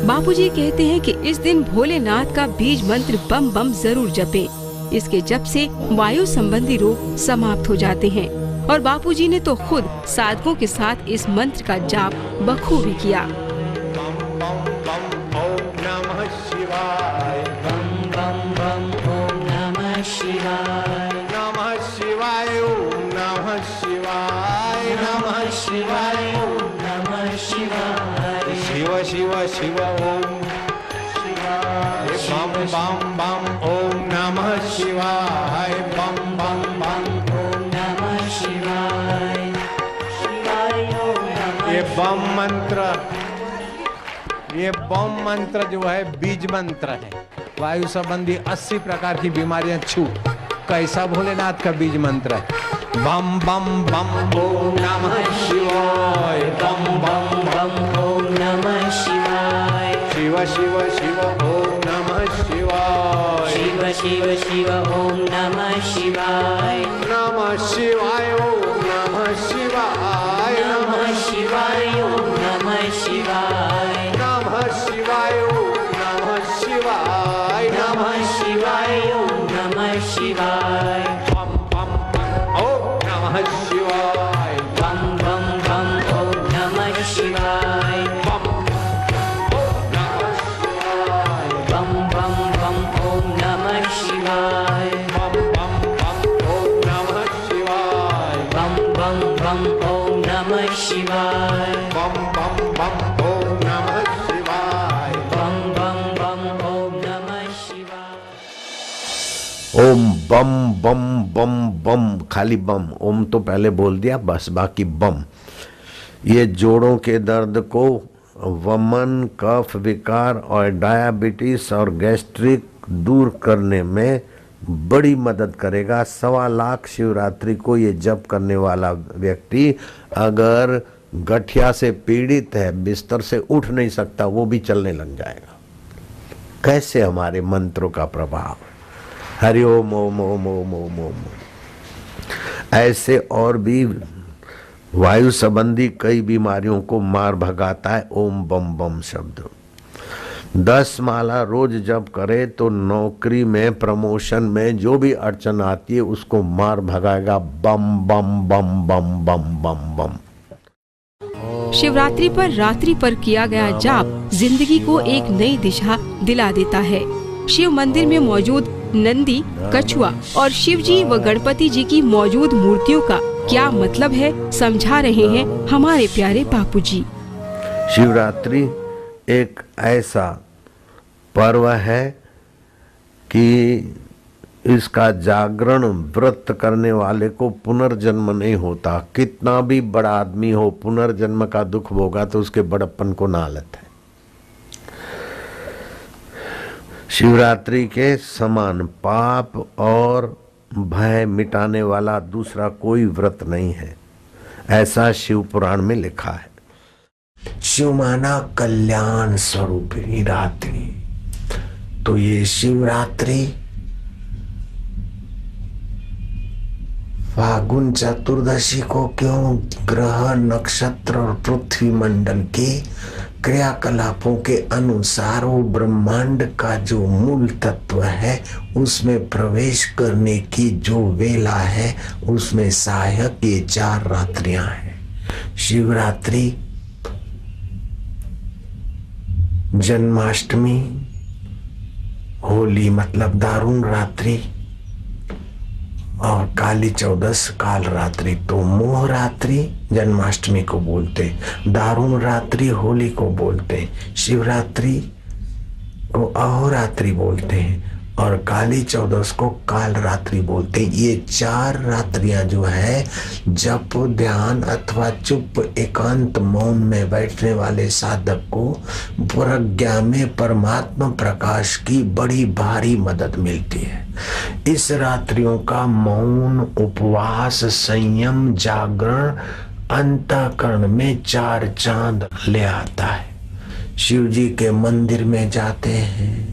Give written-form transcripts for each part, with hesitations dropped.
बापूजी कहते हैं कि इस दिन भोलेनाथ का बीज मंत्र बम बम जरूर जपें। इसके जप से वायु संबंधी रोग समाप्त हो जाते हैं और बापूजी ने तो खुद साधकों के साथ इस मंत्र का जाप बखूबी किया। शिव शिव शिव ओम बम बम बम ओम नमः शिवाय बम बम बम ओम नमः शिवाय। ये बम मंत्र जो है बीज मंत्र है। वायु संबंधी 80 प्रकार की बीमारियां छू कैसा भोलेनाथ का बीज मंत्र है। बम बम बम ओम नमः शिवाय बम बम बम ओम नमः शिवाय। शिव शिव शिव ओम नमः शिवाय। शिव शिव शिव ओम नमः शिवाय। नमः शिवाय ओम नमः शिवाय। नमः शिवाय ओम नमः शिवाय। नमः शिवाय ओम नमः शिवाय। नमः शिवाय ओम नमः शिवाय। बम बम बम ओम नमः शिवाय। बम बम बम ओम नमः शिवाय। बम बम बम बम ओम नमः शिवाय। बम बम बम ओम नमः शिवाय। बम बम बम ओम नमः शिवाय। बम बम बम ओम नमः शिवाय। बम बम बम ओम नमः शिवाय। ओम बम बम बम बम, खाली बम, ओम तो पहले बोल दिया बस, बाकी बम। ये जोड़ों के दर्द को, वमन, कफ विकार और डायबिटीज और गैस्ट्रिक दूर करने में बड़ी मदद करेगा। 1.25 लाख शिवरात्रि को ये जप करने वाला व्यक्ति अगर गठिया से पीड़ित है, बिस्तर से उठ नहीं सकता, वो भी चलने लग जाएगा। कैसे हमारे मंत्रों का प्रभाव। हरि ओम ओम ओम ओम ओम ओम। ऐसे और भी वायु संबंधी कई बीमारियों को मार भगाता है ओम बम बम शब्द। 10 माला रोज जप करे तो नौकरी में, प्रमोशन में जो भी अड़चन आती है उसको मार भगाएगा बम बम बम बम बम बम बम। शिवरात्रि पर रात्रि पर किया गया जाप जिंदगी को एक नई दिशा दिला देता है। शिव मंदिर में मौजूद नंदी, कछुआ और शिव जी व गणपति जी की मौजूद मूर्तियों का क्या मतलब है, समझा रहे हैं हमारे प्यारे बापूजी। शिवरात्रि एक ऐसा पर्व है कि इसका जागरण व्रत करने वाले को पुनर्जन्म नहीं होता। कितना भी बड़ा आदमी हो, पुनर्जन्म का दुख भोगा तो उसके बड़प्पन को नालत है। शिवरात्रि के समान पाप और भय मिटाने वाला दूसरा कोई व्रत नहीं है, ऐसा शिव पुराण में लिखा है। शिव माना कल्याण स्वरूपिणी रात्रि। तो ये शिवरात्रि फागुन चतुर्दशी को क्यों ग्रह, नक्षत्र और पृथ्वी मंडल के क्रियाकलापों के अनुसार वो ब्रह्मांड का जो मूल तत्व है उसमें प्रवेश करने की जो वेला है उसमें सहायक ये 4 रात्रियां हैं। शिवरात्रि, जन्माष्टमी, होली मतलब दारुण रात्रि और काली चौदस काल रात्रि। तो मोह रात्रि जन्माष्टमी को बोलते, दारुण रात्रि होली को बोलते, शिवरात्रि को अहोरात्रि बोलते हैं और काली चौदस को काल रात्रि बोलते हैं। ये 4 रात्रियां जो है जप, ध्यान अथवा चुप एकांत मौन में बैठने वाले साधक को प्रज्ञा में परमात्मा प्रकाश की बड़ी भारी मदद मिलती है। इस रात्रियों का मौन, उपवास, संयम, जागरण अंतःकरण में 4 चांद ले आता है। शिव जी के मंदिर में जाते हैं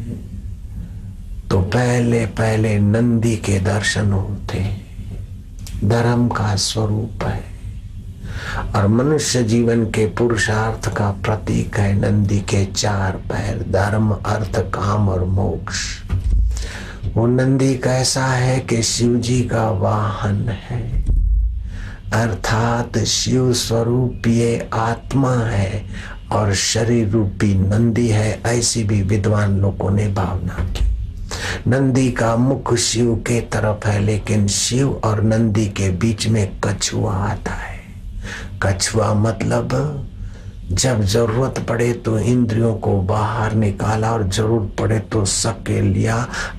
तो पहले पहले नंदी के दर्शन होते हैं। धर्म का स्वरूप है। और मनुष्य जीवन के पुरुषार्थ का प्रतीक है नंदी के 4 पैर, धर्म, अर्थ, काम और मोक्ष। वो नंदी कैसा है कि शिव जी का वाहन है, अर्थात शिव स्वरूप ये आत्मा है और शरीर रूपी नंदी है, ऐसी भी विद्वान लोगों ने भावना की। नंदी का मुख शिव के तरफ है, लेकिन शिव और नंदी के बीच में कछुआ आता है। कछुआ मतलब जब जरूरत पड़े तो इंद्रियों को बाहर निकाला और जरूरत पड़े तो सके लिया।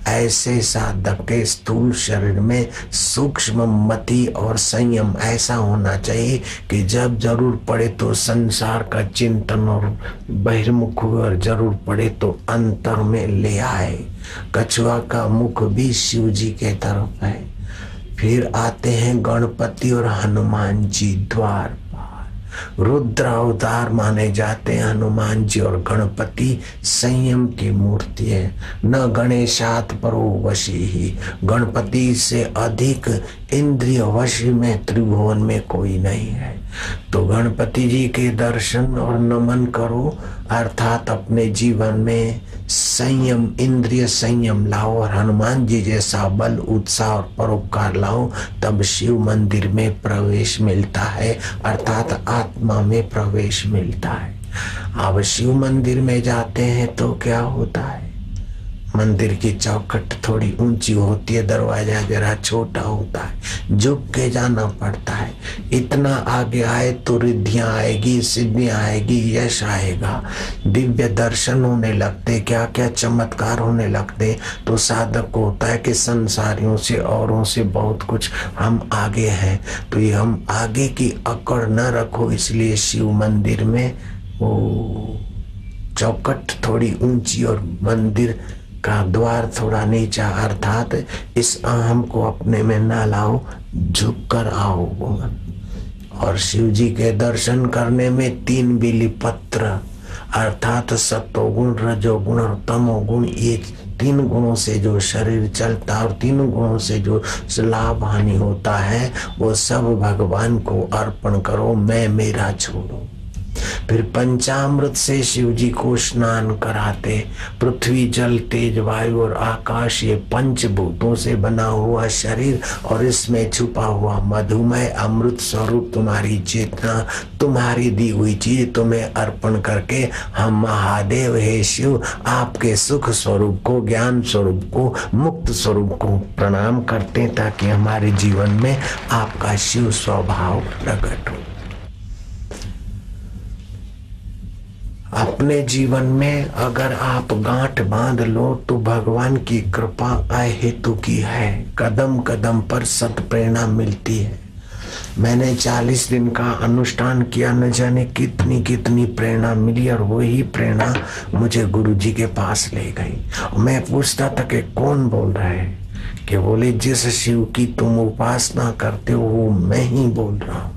ऐसे साधक के स्थूल शरीर में सूक्ष्म मति और संयम ऐसा होना चाहिए कि जब जरूर पड़े तो संसार का चिंतन और बहिर्मुख हुए और जरूर पड़े तो अंतर में ले आए। कछुआ का मुख भी शिव जी के तरफ है। फिर आते हैं गणपति और हनुमान जी द्वार। रुद्र अवतार माने जाते हैं हनुमान जी और गणपति संयम की मूर्ति है। न गणेशात परो वशी ही, गणपति से अधिक इंद्रिय वशी में त्रिभुवन में कोई नहीं है। तो गणपति जी के दर्शन और नमन करो, अर्थात अपने जीवन में संयम, इंद्रिय संयम लाओ और हनुमान जी जैसा बल, उत्साह और परोपकार लाओ, तब शिव मंदिर में प्रवेश मिलता है, अर्थात आत्मा में प्रवेश मिलता है। अब शिव मंदिर में जाते हैं तो क्या होता है, मंदिर की चौखट थोड़ी ऊंची होती है, दरवाजा जरा छोटा होता है, झुक के जाना पड़ता है। इतना आगे आए तो रिद्धियां आएगी, सिद्धियां आएगी, यश आएगा, दिव्य दर्शन होने लगते, क्या क्या चमत्कार होने लगते। तो साधक को होता है कि संसारियों से, औरों से बहुत कुछ हम आगे हैं, तो ये हम आगे की अकड़ न रखो। इसलिए शिव मंदिर में वो चौखट थोड़ी ऊंची और मंदिर का द्वार थोड़ा नीचा, अर्थात इस अहम को अपने में न लाओ, झुक कर आओ। और शिव जी के दर्शन करने में 3 बिली पत्र, अर्थात सत्वगुण, रजोगुण और तमोगुण, ये 3 गुणों से जो शरीर चलता और 3 गुणों से जो लाभ हानि होता है, वो सब भगवान को अर्पण करो, मैं मेरा छोड़ो। फिर पंचामृत से शिव जी को स्नान कराते। पृथ्वी, जल, तेज, वायु और आकाश, ये पंचभूतों से बना हुआ शरीर और इसमें छुपा हुआ मधुमय अमृत स्वरूप तुम्हारी चेतना, तुम्हारी दी हुई चीज तुम्हें अर्पण करके हम महादेव हे शिव आपके सुख स्वरूप को, ज्ञान स्वरूप को, मुक्त स्वरूप को प्रणाम करते हैं, ताकि हमारे जीवन में आपका शिव स्वभाव प्रकट हो। अपने जीवन में अगर आप गांठ बांध लो तो भगवान की कृपा अहेतु की है, कदम कदम पर सत प्रेरणा मिलती है। मैंने 40 दिन का अनुष्ठान किया, न जाने कितनी कितनी प्रेरणा मिली, और वही प्रेरणा मुझे गुरु जी के पास ले गई। मैं पूछता था कि कौन बोल रहा है, कि बोले जिस शिव की तुम उपासना करते हो वो मैं ही बोल रहा हूँ।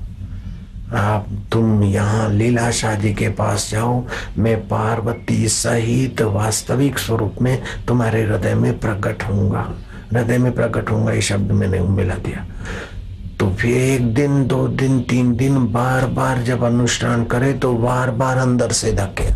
आप तुम यहाँ लीलाशाह जी के पास जाओ, मैं पार्वती सहित वास्तविक स्वरूप में तुम्हारे हृदय में प्रकट होऊंगा। हृदय में प्रकट होऊंगा ये शब्द मैंने मिला दिया। तो फिर 1 दिन, 2 दिन, 3 दिन बार बार जब अनुष्ठान करे तो बार बार अंदर से धके,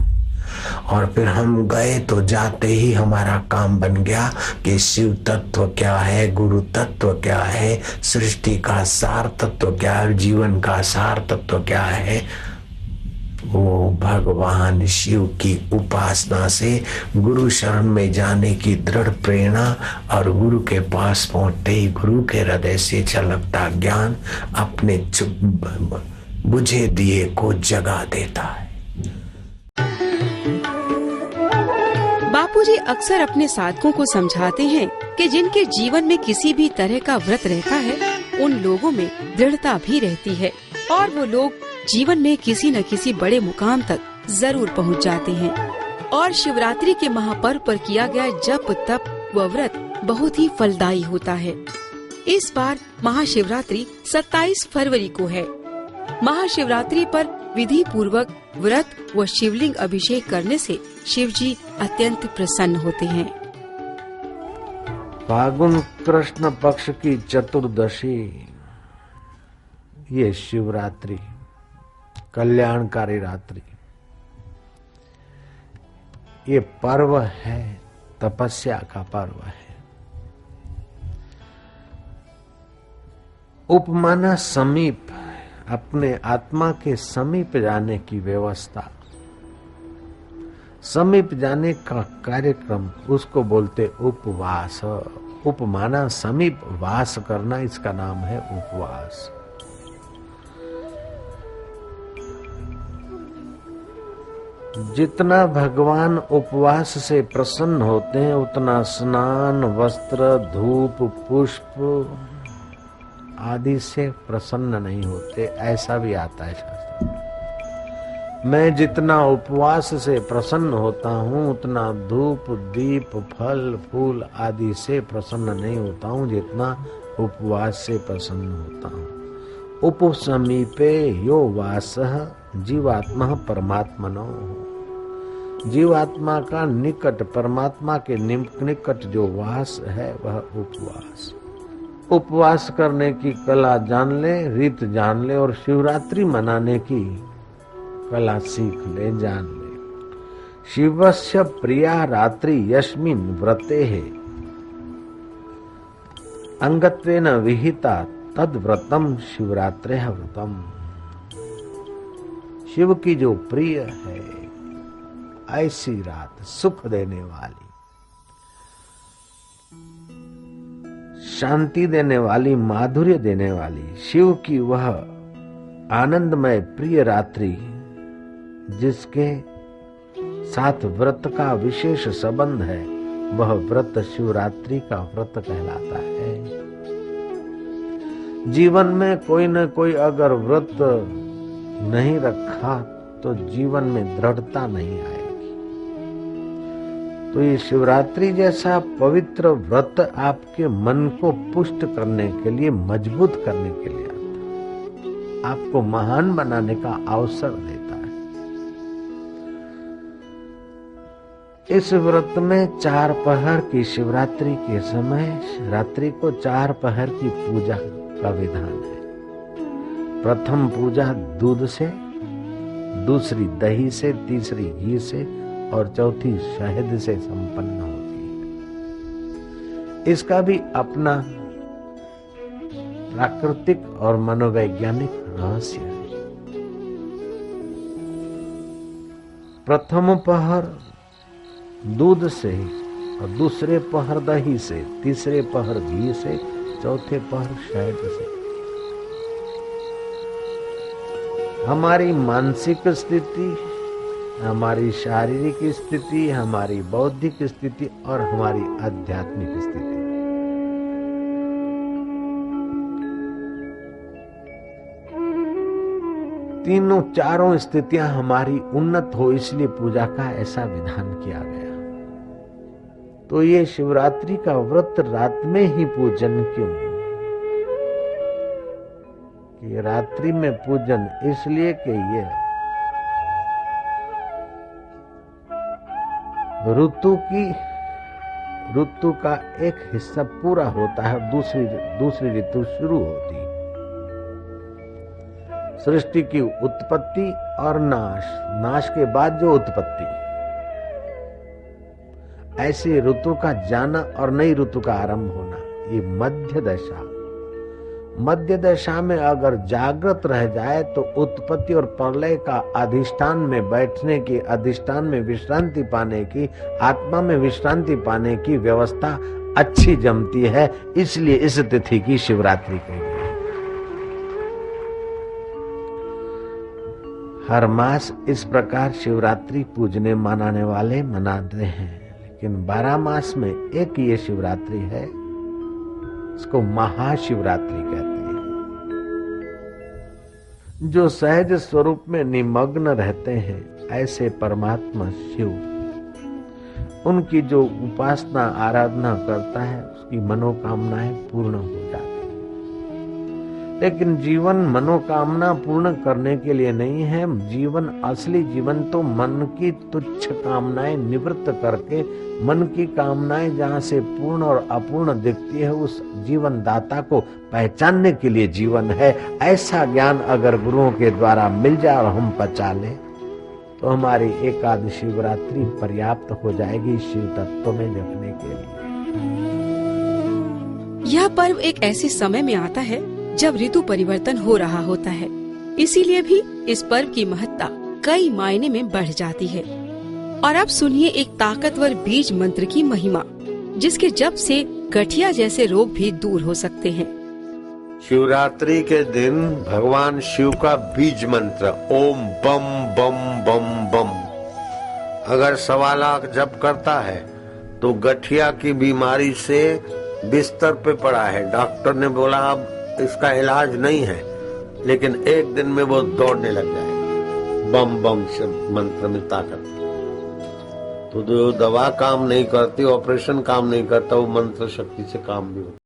और फिर हम गए तो जाते ही हमारा काम बन गया कि शिव तत्व क्या है, गुरु तत्व क्या है, सृष्टि का सार तत्व क्या है, जीवन का सार तत्व क्या है। वो भगवान शिव की उपासना से गुरु शरण में जाने की दृढ़ प्रेरणा, और गुरु के पास पहुंचते ही गुरु के हृदय से छलकता ज्ञान अपने बुझे दिए को जगा देता है। बापूजी अक्सर अपने साधकों को समझाते हैं कि जिनके जीवन में किसी भी तरह का व्रत रहता है, उन लोगों में दृढ़ता भी रहती है और वो लोग जीवन में किसी न किसी बड़े मुकाम तक जरूर पहुंच जाते हैं। और शिवरात्रि के महापर्व पर किया गया जप, तप व व्रत बहुत ही फलदायी होता है। इस बार महाशिवरात्रि 27 फरवरी को है। महाशिवरात्रि पर विधि पूर्वक व्रत व शिवलिंग अभिषेक करने से शिव जी अत्यंत प्रसन्न होते हैं। फागुन कृष्ण पक्ष की चतुर्दशी, ये शिवरात्रि कल्याणकारी रात्रि। ये पर्व है, तपस्या का पर्व है। उपमाना समीप, अपने आत्मा के समीप जाने की व्यवस्था, समीप जाने का कार्यक्रम, उसको बोलते उपवास। उपमाना समीप वास करना, इसका नाम है उपवास। जितना भगवान उपवास से प्रसन्न होते हैं उतना स्नान, वस्त्र, धूप, पुष्प आदि से प्रसन्न नहीं होते, ऐसा भी आता है शास्त्र में। मैं जितना उपवास से प्रसन्न होता हूँ उतना धूप, दीप, फल, फूल आदि से प्रसन्न नहीं होता हूँ जितना उपवास से प्रसन्न होता हूँ। उपसमीपे यो वासः जीवात्मा परमात्मनो। जीवात्मा का निकट, परमात्मा के निकट जो वास है वह उपवास। उपवास करने की कला जान ले, रीत जान ले और शिवरात्रि मनाने की कला सीख ले, जान ले। शिवस्य प्रिया रात्रि यस्मिन् व्रते है अंगत्वेन विहिता तद व्रतम शिवरात्रि व्रतम। शिव की जो प्रिय है ऐसी रात, सुख देने वाली, शांति देने वाली, माधुर्य देने वाली, शिव की वह आनंदमय प्रिय रात्रि जिसके साथ व्रत का विशेष संबंध है, वह व्रत शिवरात्रि का व्रत कहलाता है। जीवन में कोई न कोई अगर व्रत नहीं रखा तो जीवन में दृढ़ता नहीं आएगी। तो ये शिवरात्रि जैसा पवित्र व्रत आपके मन को पुष्ट करने के लिए, मजबूत करने के लिए आता है, आपको महान बनाने का अवसर देता है। इस व्रत में 4 पहर की, शिवरात्रि के समय रात्रि को 4 पहर की पूजा का विधान है। प्रथम पूजा दूध से, दूसरी दही से, तीसरी घी से और चौथी शहद से संपन्न होती है। इसका भी अपना प्राकृतिक और मनोवैज्ञानिक रहस्य है। प्रथम पहर दूध से और दूसरे पहर दही से, तीसरे पहर घी से, चौथे पहर शहद से। हमारी मानसिक स्थिति, हमारी शारीरिक स्थिति, हमारी बौद्धिक स्थिति और हमारी आध्यात्मिक स्थिति, तीनों चारों स्थितियां हमारी उन्नत हो, इसलिए पूजा का ऐसा विधान किया गया। तो ये शिवरात्रि का व्रत रात में ही पूजन क्यों? कि रात्रि में पूजन इसलिए कि ये ऋतु का एक हिस्सा पूरा होता है, दूसरी ऋतु शुरू होती है। सृष्टि की उत्पत्ति और नाश के बाद जो उत्पत्ति, ऐसी ऋतु का जाना और नई ऋतु का आरंभ होना, ये मध्य दशा में अगर जागृत रह जाए तो उत्पत्ति और प्रलय का अधिष्ठान में बैठने की, अधिष्ठान में विश्रांति पाने की, आत्मा में विश्रांति पाने की व्यवस्था अच्छी जमती है। इसलिए इस तिथि की शिवरात्रि कही गई। हर मास इस प्रकार शिवरात्रि पूजने मनाने वाले मनाते हैं, लेकिन 12 मास में एक ये शिवरात्रि है, इसको महाशिवरात्रि कहते हैं। जो सहज स्वरूप में निमग्न रहते हैं ऐसे परमात्मा शिव, उनकी जो उपासना आराधना करता है उसकी मनोकामनाएं पूर्ण हो जाती हैं। लेकिन जीवन मनोकामना पूर्ण करने के लिए नहीं है। जीवन, असली जीवन तो मन की तुच्छ कामनाएं निवृत्त करके मन की कामनाएं जहां से पूर्ण और अपूर्ण दिखती है उस जीवन दाता को पहचानने के लिए जीवन है। ऐसा ज्ञान अगर गुरुओं के द्वारा मिल जाए और हम पचा लें तो हमारी एकादशी शिवरात्रि पर्याप्त हो जाएगी शिव तत्व में जगने के लिए। यह पर्व एक ऐसे समय में आता है जब ऋतु परिवर्तन हो रहा होता है, इसीलिए भी इस पर्व की महत्ता कई मायने में बढ़ जाती है। और अब सुनिए एक ताकतवर बीज मंत्र की महिमा, जिसके जप से गठिया जैसे रोग भी दूर हो सकते हैं। शिवरात्रि के दिन भगवान शिव का बीज मंत्र ओम बम बम बम बम अगर 1.25 लाख जप करता है तो गठिया की बीमारी से बिस्तर पे पड़ा है, डॉक्टर ने बोला अब इसका इलाज नहीं है, लेकिन एक दिन में वो दौड़ने लग जाएगा। बम बम शब्द मंत्र में ताकत। तो जो दवा काम नहीं करती, ऑपरेशन काम नहीं करता, वो मंत्र शक्ति से काम भी होता।